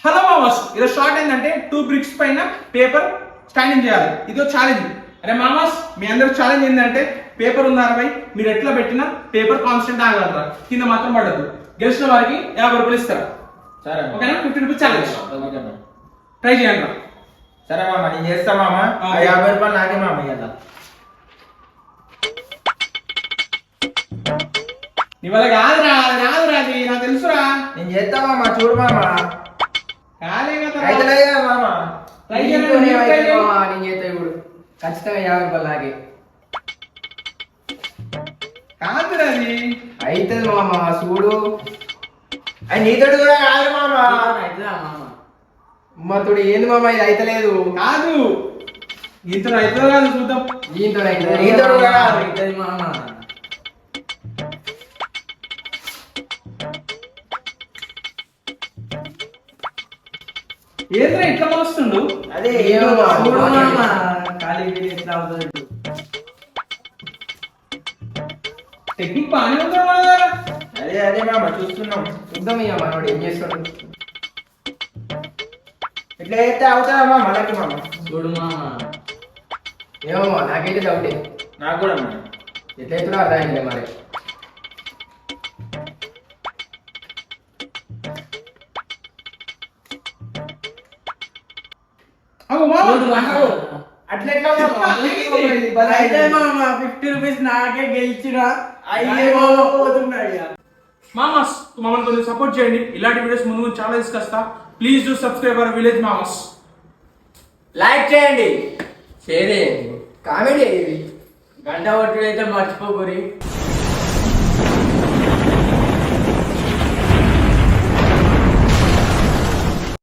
Hello మామస్, ఈరోజు short ఏంటంటే 2 bricks పైన పేపర్ స్టాండింగ్ చేయాలి. ఇది ఒక ఛాలెంజ్. అరే మామస్, మీ అందరూ ఛాలెంజ్ ఏంటంటే పేపర్ ఉన్న 60 మీరు ఎట్లా పెట్టినా పేపర్ కాన్స్టెంట్ ఆగలరా, కింద మాత్రం పడద్దు. గెలిచిన వారికి 50 రూపాయలు ఇస్తారా? సరే ఓకేనా? 50 రూపీస్ ఛాలెంజ్ ట్రై చేయండి. సరే మామ, నేను చేస్తా మామ. 50 రూపాయలు నాకే మామ ఇయ్యాల. నీ వల్ల కాదురా, అది నాకు తెలుసురా. నేను చేస్తా మామ, చూడు మామ. కాలే కదా అయితే లేదా మామ, ట్రై నేను చేయండి. చేస్తా ఇప్పుడు ఖచ్చితంగా 50 రూపాయలు నాకే కాదురా అది. అవుతుంది మామ, చూడు. అది నీతోటి కూడా కాదు మామ. అమ్మతోడు ఏంది మామ, ఇది అయితలేదు. కాదు, ఇంత అవుతుందో కాదు చూద్దాం. దీంతో నీతోడు కూడా కాదు. అవుతుంది మామ. ఏంద్రా ఇట్లా మోస్తుండు? అదే ఏమో మామ, చూడు మామ. ఖాళీ గిలి ఎట్లా అవుతుంది. టెక్నిక్ బాగానే ఉందా మన దగ్గర? అదే మామ, చూస్తున్నాం. చూద్దాం ఇక మనోడు ఏం చేస్తాడు. ఇట్లా చేస్తే అవుతుందా మామ మనకి మామ? చూడు మామ, ఏమో మామ, నాకైతే డౌటే. నాకు కూడా మామ. ఎట్లయితే అర్థమైంది మరి. అగో మామ, అగో. అట్లా ఎట్లా మామ? అయితే మామ 50 రూపీస్ నాకే గెలిచిన. అయ్యో. మామస్, మమ్మల్ని కొంచెం సపోర్ట్ చేయండి. ఇలాంటి వీడియోస్ ముందు చాలా తీసుకొస్తా. Please do subscribe our village మామస్. లైక్ చేయండి, షేర్ చేయండి, కామెంట్ చేయండి, గంట కొట్టుడు అయితే మర్చిపోకూరి.